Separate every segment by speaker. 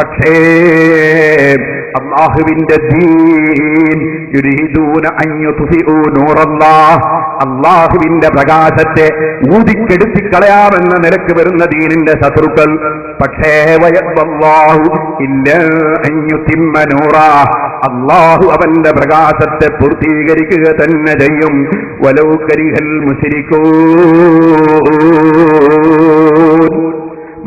Speaker 1: പക്ഷേ അല്ലാഹുവിന്റെ ദീൻ യുരീദൂന അൻ യുത്ഫിഉ നൂറല്ലാഹ്, അല്ലാഹുവിന്റെ പ്രകാശത്തെ ഊതിക്കെടുത്തിക്കളയാമെന്ന നിലക്ക് വരുന്ന ദീനിന്റെ ശത്രുക്കൾ. പക്ഷേ വയഅല്ലാഹു ഇല്ലാ അൻ യുതിമ്മ നൂറഹ്, അല്ലാഹു അവന്റെ പ്രകാശത്തെ പൂർത്തീകരിക്കുക തന്നെ ചെയ്യും. വലൗ കരിഹൽ മുശ്രികൂൻ,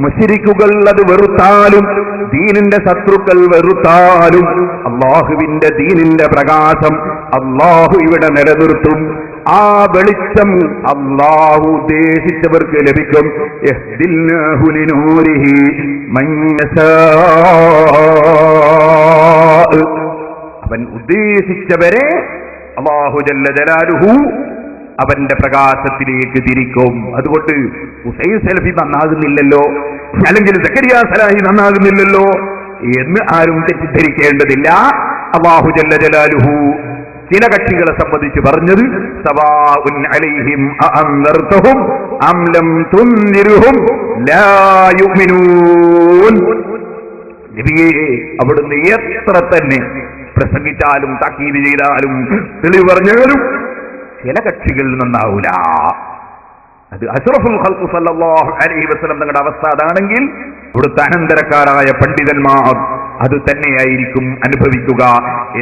Speaker 1: മുശ്രിക്കുകൾ അത് വെറുത്താലും ദീനിന്റെ ശത്രുക്കൾ വെറുത്താലും അല്ലാഹുവിന്റെ ദീനിന്റെ പ്രകാശം അല്ലാഹു ഇവിടെ നിലനിർത്തും. ആ വെളിച്ചം അല്ലാഹു ഉദ്ദേശിച്ചവർക്ക് ലഭിക്കും. യഹ്ദില്ലാഹു ലിനൂരിഹി മൻ യശാ, അവൻ ഉദ്ദേശിച്ചവരെ അല്ലാഹു ജല്ല ജലാലുഹു അവന്റെ പ്രകാശത്തിലേക്ക് തിരിക്കും. അതുകൊണ്ട് ഹുസൈൻ സലഫി നന്നാകുന്നില്ലല്ലോ, അല്ലെങ്കിൽ സക്കരിയ സലാഹി നന്നാകുന്നില്ലല്ലോ എന്ന് ആരും തെറ്റിദ്ധരിക്കേണ്ടതില്ല. അല്ലാഹു ജല്ല ജലാലുഹു ചില കക്ഷികളെ സംബന്ധിച്ച് പറഞ്ഞത് സവാഉൻ അലൈഹിം അഅൻദർതഹും അം ലം തുൻദിർഹും ലാ യുഅ്മിനൂൻ. നബിയേ, അവിടുന്ന് എത്ര തന്നെ പ്രസംഗിച്ചാലും താക്കീത് ചെയ്താലും തെളിവ് പറഞ്ഞാലും ചില കക്ഷികൾ നന്നാവൂല. അത് അഷ്റഫുൽ ഖൽഖ് സല്ലല്ലാഹു അലൈഹി വസല്ലം തങ്ങളുടെ അവസ്ഥ അതാണെങ്കിൽ ഇവിടുത്തെ അനന്തരക്കാരായ പണ്ഡിതന്മാർ അത് തന്നെയായിരിക്കും അനുഭവിക്കുക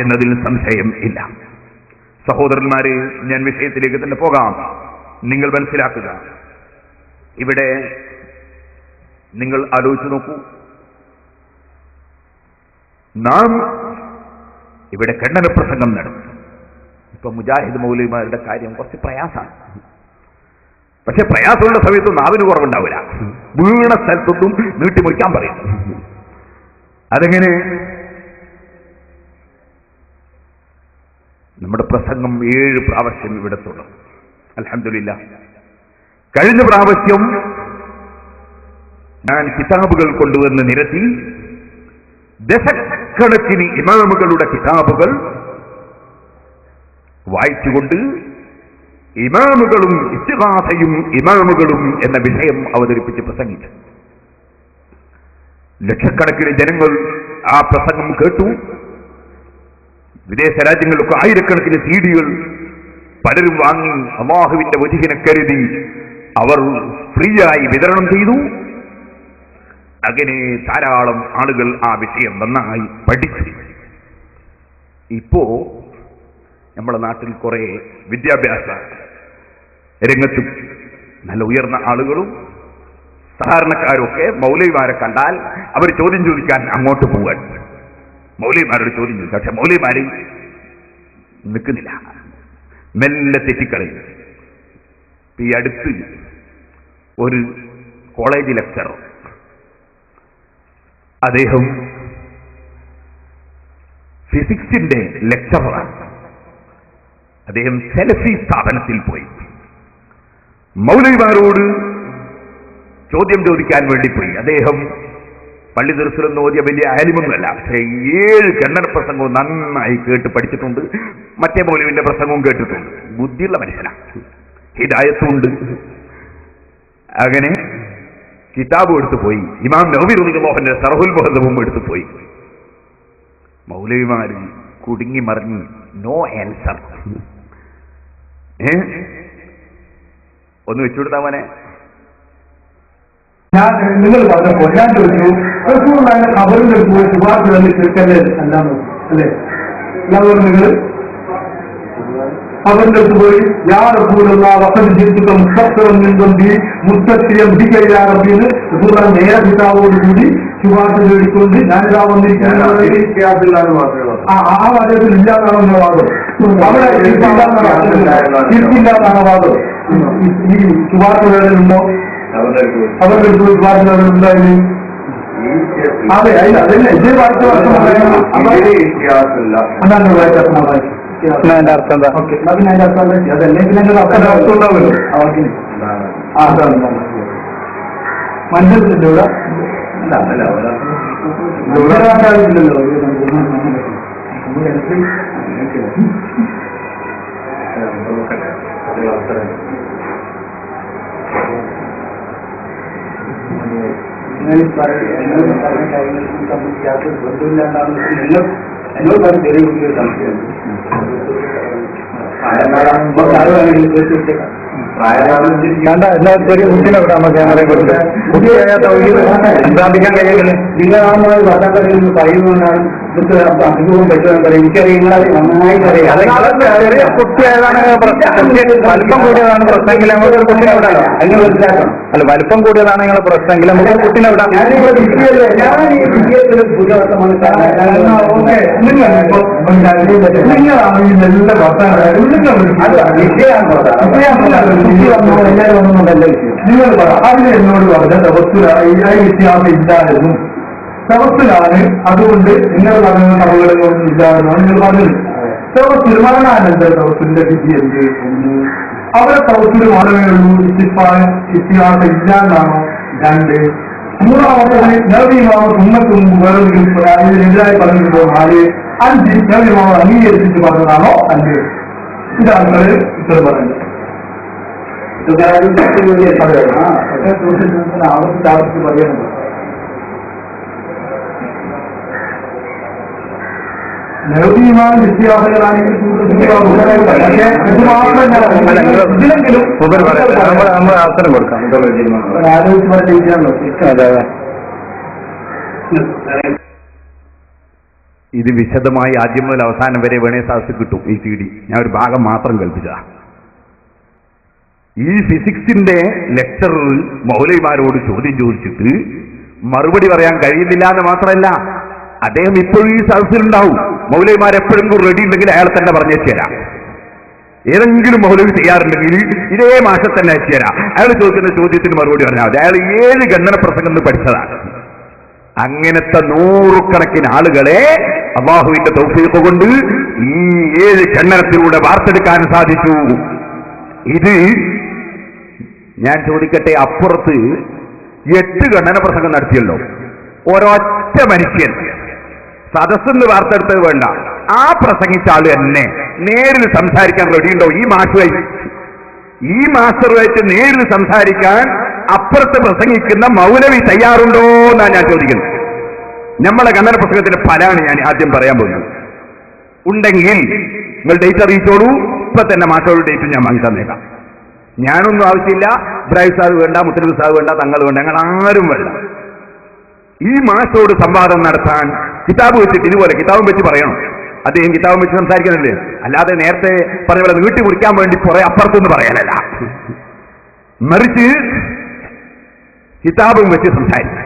Speaker 1: എന്നതിൽ സംശയം ഇല്ല. സഹോദരന്മാരെ, ഞാൻ വിഷയത്തിലേക്ക് തന്നെ പോകാം. നിങ്ങൾ മനസ്സിലാക്കുക, ഇവിടെ നിങ്ങൾ ആലോചിച്ചു നോക്കൂ, നാം ഇവിടെ ഖണ്ഡന പ്രസംഗം നടത്തും. ഇപ്പൊ മുജാഹിദ് മൗലവിമാരുടെ കാര്യം കുറച്ച് പ്രയാസമാണ്. പക്ഷെ പ്രയാസമുള്ള സമയത്ത് നാവിന് കുറവുണ്ടാവില്ല. വീണ സ്ഥലത്തൊന്നും നീട്ടിമുറിക്കാൻ പറയും. അതെങ്ങനെ? നമ്മുടെ പ്രസംഗം 7 പ്രാവശ്യം ഇവിടെ തുടരും. അൽഹംദുലില്ലാഹ്. കഴിഞ്ഞ പ്രാവശ്യം ഞാൻ കിതാബുകൾ കൊണ്ടുവന്ന് നിരത്തി ദശക്കണക്കിന് ഇമാമുകളുടെ കിതാബുകൾ വായിച്ചുകൊണ്ട് ഇമാമുകളും ഇസ്തിഗാസയും ഇമാമുകളും എന്ന വിഷയം അവതരിപ്പിച്ച് പ്രസംഗിച്ചു. ലക്ഷക്കണക്കിന് ജനങ്ങൾ ആ പ്രസംഗം കേട്ടു. വിദേശ രാജ്യങ്ങളിലൊക്കെ ആയിരക്കണക്കിന് സീഡികൾ പലരും വാങ്ങി അല്ലാഹുവിന്റെ വജ്ഹിനെ കരുതി അവർ ഫ്രീയായി വിതരണം ചെയ്തു. അങ്ങനെ ധാരാളം ആളുകൾ ആ വിഷയം നന്നായി പഠിച്ചു. ഇപ്പോ നമ്മുടെ നാട്ടിൽ കുറെ വിദ്യാഭ്യാസ രംഗത്തും നല്ല ഉയർന്ന ആളുകളും സാധാരണക്കാരൊക്കെ മൗലവിമാരെ കണ്ടാൽ അവർ ചോദ്യം ചോദിക്കാൻ അങ്ങോട്ട് പോവാൻ, മൗലവിമാരോട് ചോദ്യം ചോദിക്കുക. പക്ഷെ മൗലവിമാരെ നിൽക്കുന്നില്ല, മെല്ലെ തെറ്റിക്കളയും. ഈ അടുത്ത് ഒരു കോളേജ് ലെക്ചറർ, അദ്ദേഹം ഫിസിക്സിന്റെ ലെക്ചറാണ്. അദ്ദേഹം സെലഫി സ്ഥാപനത്തിൽ പോയി മൗലവിമാരോട് ചോദ്യം ചോദിക്കാൻ വേണ്ടി പോയി. അദ്ദേഹം പള്ളി ദർസിലൊന്നും ഓതിയ വലിയ ആലിമൊന്നുമല്ല, പക്ഷേ 7 ഖണ്ഡന പ്രസംഗവും നന്നായി കേട്ട് പഠിച്ചിട്ടുണ്ട്. മറ്റേ മൗലവിന്റെ പ്രസംഗവും കേട്ടിട്ടുണ്ട്. ബുദ്ധിയുള്ള മനുഷ്യനാണ്, ഹിദായത്തുണ്ട്. അങ്ങനെ കിതാബും എടുത്തു പോയി. ഇമാം നവവി റളിയല്ലാഹുവിന്റെ ശറഹുൽ മുഹദ്ദബും എടുത്തു പോയി. മൗലവിമാര് കുടുങ്ങി മറിഞ്ഞ് നോ ആൻസർ. ഒന്ന് വെച്ചുകൊടുത്താ മോനെ.
Speaker 2: നിങ്ങൾ പറഞ്ഞപ്പോൾ ഞാൻ ചോദിച്ചു, ഖബറിന്റെ ശുപാർശ ചെറുക്കല്ലേ അല്ലാമോ അല്ലേ? എല്ലാവരും നിങ്ങൾ അവരുടെ അടുത്ത് പോയി യാ റസൂലുള്ള വസതി ജീവിതം മുസ്തഖിറൻ മിൻ ദംബി മുസ്തഖിറൻ ബിക യാ റബ്ബിന് റസൂലുള്ള നേരെ പിതാവോട് കൂടി ശുപാർശ ചോദിച്ചുകൊണ്ട് ഞാനിതാ വന്നിരിക്കുന്നത്. ആ വാദത്തിൽ ഇല്ലാതാണെന്ന വാദം അവിടെ തിരിച്ചില്ലാതാണ് വാദം. ഈ ശുപാർശ വേദനുണ്ടോ? അവരുടെ അടുത്ത് ശുപാർശ വേദനുണ്ടായിരുന്നു. അതെ, അതല്ല ഇത് വായിച്ച അർത്ഥം എന്താ? ഓക്കെ, അതിന് അതിന്റെ അർത്ഥം അതല്ലെങ്കിൽ അർത്ഥം ഉണ്ടാവുമല്ലോ. അതാണ് മനസ്സിലില്ല ഇവിടെ ഇല്ലല്ലോ. എന്നോട് പറഞ്ഞ കാര്യങ്ങളെ സംബന്ധിച്ച് യാതൊരു ബന്ധമില്ലാണ്ടാണ് എന്നോട് പറഞ്ഞ ചെറിയ കുട്ടികൾ സംശയമുണ്ട്.
Speaker 3: കണ്ട എല്ലാ ചെറിയ കുട്ടികളെ വിടാൻ ക്യാമറയെ കൊടുത്ത് പ്രാർത്ഥിക്കാൻ കഴിയുന്നില്ല.
Speaker 2: വികലാംഗമായ ഭർത്താക്കളിൽ പറയുന്നതുകൊണ്ടാണ് അസുഖവും പറ്റുമെന്ന് പറയും. എനിക്കറിയാം, നന്നായിട്ട് അറിയാം.
Speaker 3: ചെറിയ കുട്ടിയായതാണ് വലിപ്പം കൂടിയതാണ് പ്രശ്നമെങ്കിൽ നമുക്ക് കുട്ടിനെ വിടാലോ.
Speaker 2: അതിനെ മനസ്സിലാക്കണം.
Speaker 3: അല്ല, വലിപ്പം കൂടിയതാണ് നിങ്ങളുടെ പ്രശ്നമെങ്കിൽ നമുക്ക് കുട്ടിനെ വിടാം.
Speaker 2: ഞാൻ ഈ വിജയത്തിൽ പുതിയവർത്തമാണ്. നിങ്ങളാണ് ഈ നല്ല വർത്തമാനം നിങ്ങൾ അതിന് എന്നോട് പറഞ്ഞ തപസ്സിലായി വ്യത്യാസം ഇല്ലായിരുന്നു. തപസ്സിലാണ്, അതുകൊണ്ട് നിങ്ങൾ പറഞ്ഞ തവകളൊന്നും ഇല്ലാതെന്നാണ് നിങ്ങൾ പറഞ്ഞത്. തപസ്സിൽ മരണാനന്തര തപസ്സിന്റെ വിധി എന്ത് എന്ന് അവരെ തപസ്സിൽ മാത്രമേ ഉള്ളൂ. ഇത്തിഹാസം ഇല്ലാന്നാണോ? 2. മൂന്നാമത്തെ നവീമാവ് ഉമ്മക്ക് മുമ്പ് ഇതിനെതിരായി പറഞ്ഞിട്ടുണ്ടോ? 4. 5 നവീമാവ് അംഗീകരിച്ചിട്ട് പറഞ്ഞതാണോ? 5. ഇതാണ് ഉത്തരം പറയുന്നത്. ആവർത്തിച്ച് പറയുന്നത് നവീമാൻ വിദ്യാർത്ഥികളാണെങ്കിൽ ഇതിലെങ്കിലും
Speaker 3: നമ്മൾ അവസരം കൊടുക്കാം.
Speaker 2: ആലോചിച്ച് പറഞ്ഞിരിക്കാണല്ലോ.
Speaker 1: ഇത് വിശദമായി ആദ്യം മുതൽ അവസാനം വരെ വേണേ സാധിച്ചു കിട്ടും. ഈ CD ഞാൻ ഒരു ഭാഗം മാത്രം കൽപ്പിച്ചതാ. ഈ ഫിസിക്സിന്റെ ലെക്ചറിൽ മൗലവിമാരോട് ചോദ്യം ചോദിച്ചിട്ട് മറുപടി പറയാൻ കഴിയുന്നില്ല എന്ന് മാത്രമല്ല, അദ്ദേഹം ഇപ്പോഴും ഈ സദസ്സിലുണ്ടാവും. മൗലവിമാരെപ്പോഴും റെഡി ഉണ്ടെങ്കിൽ അയാൾ തന്നെ പറഞ്ഞു തരാം. ഏതെങ്കിലും മൗലവി ചെയ്യാറുണ്ടെങ്കിൽ ഇതേ മാസം തന്നെ അയച്ചുതരാം. അയാൾ ചോദിക്കുന്ന ചോദ്യത്തിന് മറുപടി പറഞ്ഞാൽ മതി. അയാൾ 7 ഖണ്ഡന പ്രസംഗം പഠിച്ചതാണ്. അങ്ങനത്തെ നൂറുകണക്കിന് ആളുകളെ അല്ലാഹുവിന്റെ തൗഫീഖ് കൊണ്ട് ഈ 7 ഖണ്ഡനത്തിലൂടെ വാർത്തെടുക്കാൻ സാധിച്ചു. ഇത് ഞാൻ ചോദിക്കട്ടെ, അപ്പുറത്ത് 8 ഖണ്ഡന പ്രസംഗം നടത്തിയല്ലോ. ഒരൊറ്റ മനുഷ്യൻ സദസ്സെന്ന് വാർത്തെടുത്തത് വേണ്ട, ആ പ്രസംഗിച്ച ആള് തന്നെ നേരിൽ സംസാരിക്കാൻ റെഡിയുണ്ടോ? ഈ മാസ്റ്ററുമായിട്ട് നേരിൽ സംസാരിക്കാൻ അപ്പുറത്ത് പ്രസംഗിക്കുന്ന മൗലവി തയ്യാറുണ്ടോ എന്നാണ് ഞാൻ ചോദിക്കുന്നത്. നമ്മളെ ഖണ്ഡന പുസ്തകത്തിന്റെ ഫലമാണ് ഞാൻ ആദ്യം പറയാൻ പോകുന്നത്. ഉണ്ടെങ്കിൽ നിങ്ങൾ ഡേറ്റ് അറിയിച്ചോളൂ. ഇപ്പൊ തന്നെ മാസ്റ്ററുടെ ഡേറ്റ് ഞാൻ വാങ്ങി തന്നേക്കാം. ഞാനൊന്നും ആവശ്യമില്ല. ഇബ്രാഹിം സാഹിബ് വേണ്ട, മുത്തലിബ് സാഹിബ് വേണ്ട, തങ്ങൾ വേണ്ട, ഞങ്ങൾ ആരും വേണ്ട. ഈ മാസ്റ്ററോട് സംവാദം നടത്താൻ കിതാബ് വെച്ചിട്ട് ഇതുപോലെ കിതാബും വെച്ച് പറയണം. അദ്ദേഹം കിതാബും വെച്ച് സംസാരിക്കുന്നില്ലേ, അല്ലാതെ നേരത്തെ പറഞ്ഞ പോലെ നീട്ടി മുറിക്കാൻ വേണ്ടി കുറെ അപ്പുറത്തുനിന്ന് പറയാനല്ല, മറിച്ച് കിതാബും വെച്ച് സംസാരിക്കുക.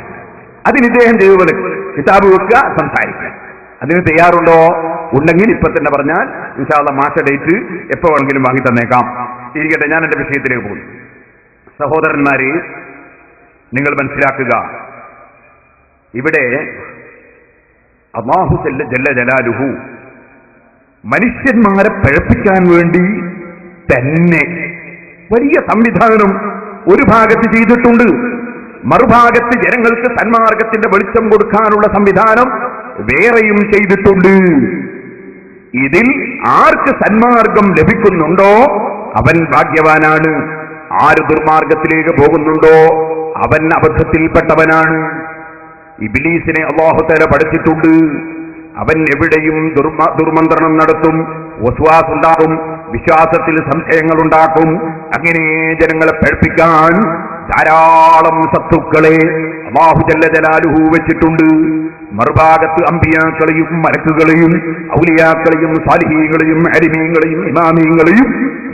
Speaker 1: അതിന് ഇദ്ദേഹം ചെയ്തുപോലെ കിതാബ് വെക്കുക, സംസാരിക്കുക. അതിന് തയ്യാറുണ്ടോ? ഉണ്ടെങ്കിൽ ഇപ്പൊ തന്നെ പറഞ്ഞാൽ ഇൻഷാ അല്ലാഹ് മാസ്റ്റർ ഡേറ്റ് എപ്പോ വേണമെങ്കിലും വാങ്ങി തന്നേക്കാം. ഇരിക്കട്ടെ, ഞാൻ എന്റെ വിഷയത്തിലേക്ക് പോകും. സഹോദരന്മാരെ, നിങ്ങൾ മനസ്സിലാക്കുക, ഇവിടെ അല്ലാഹു ജല്ല ജലാലുഹു മനുഷ്യന്മാരെ പഴപ്പിക്കാൻ വേണ്ടി തന്നെ വലിയ സംവിധാനം ഒരു ഭാഗത്ത് ചെയ്തിട്ടുണ്ട്. മറുഭാഗത്ത് ജനങ്ങൾക്ക് സന്മാർഗത്തിന്റെ വെളിച്ചം കൊടുക്കാനുള്ള സംവിധാനം വേറെയും ചെയ്തിട്ടുണ്ട്. ഇതിൽ ആർക്ക് സന്മാർഗം ലഭിക്കുന്നുണ്ടോ അവൻ ഭാഗ്യവാനാണ്. ആര് ദുർമാർഗത്തിലേക്ക് പോകുന്നുണ്ടോ അവൻ അബദ്ധത്തിൽപ്പെട്ടവനാണ്. ഇബ്ലീസിനെ അല്ലാഹു തആല പഠിച്ചിട്ടുണ്ട്. അവൻ എവിടെയും ദുർമന്ത്രണം നടത്തും, വസ്വാസ് ഉണ്ടാക്കും, വിശ്വാസത്തിൽ സംശയങ്ങൾ ഉണ്ടാക്കും. അങ്ങനെ ജനങ്ങളെ പഴപ്പിക്കാൻ ധാരാളം ശത്രുക്കളെ അല്ലാഹു ജല്ല ജലാലുഹു വെച്ചിട്ടുണ്ട്. മറുഭാഗത്ത് അമ്പിയാക്കളെയും മലക്കുകളെയും ഔലിയാക്കളെയും സാലിഹീങ്ങളെയും അലിമീങ്ങളെയും ഇമാമീങ്ങളെയും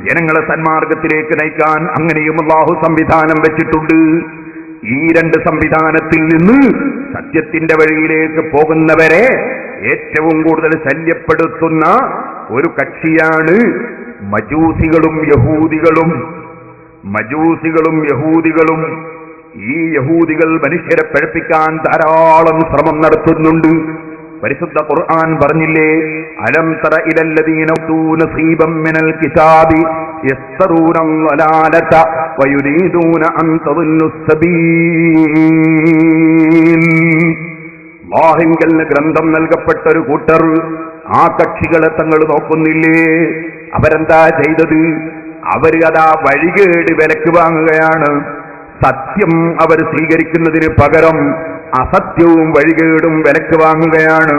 Speaker 1: ജനങ്ങളെ സന്മാർഗത്തിലേക്ക് നയിക്കാൻ അങ്ങനെയും അല്ലാഹു സംവിധാനം വെച്ചിട്ടുണ്ട്. ഈ 2 സംവിധാനത്തിൽ നിന്ന് സത്യത്തിന്റെ വഴിയിലേക്ക് പോകുന്നവരെ ഏറ്റവും കൂടുതൽ ശല്യപ്പെടുത്തുന്ന ഒരു കക്ഷിയാണ് മജൂസികളും യഹൂദികളും. ഈ യഹൂദികൾ മനുഷ്യരെ പഴപ്പിക്കാൻ ധാരാളം ശ്രമം നടത്തുന്നുണ്ട്. പരിശുദ്ധ ഖുർആൻ പറഞ്ഞില്ലേ, അലം തറ ഇലല്ലദീന ഊതൂ നസീബം മിനൽ കിതാബി യസ്തറൂന വലാലത വയുരീദൂന അൻ തദുല്ലു സബീൽ. അല്ലാഹുവിൽ ഗ്രന്ഥം നൽകപ്പെട്ട ഒരു കൂട്ടർ, ആ കക്ഷികളെ തങ്ങൾ നോക്കുന്നില്ലേ? അവരെന്താ ചെയ്തത്? അവർ അതാ വഴികേട് വിലക്ക് വാങ്ങുകയാണ്. സത്യം അവർ സ്വീകരിക്കുന്നതിന് പകരം അസത്യവും വഴികേടും വിലക്ക് വാങ്ങുകയാണ്.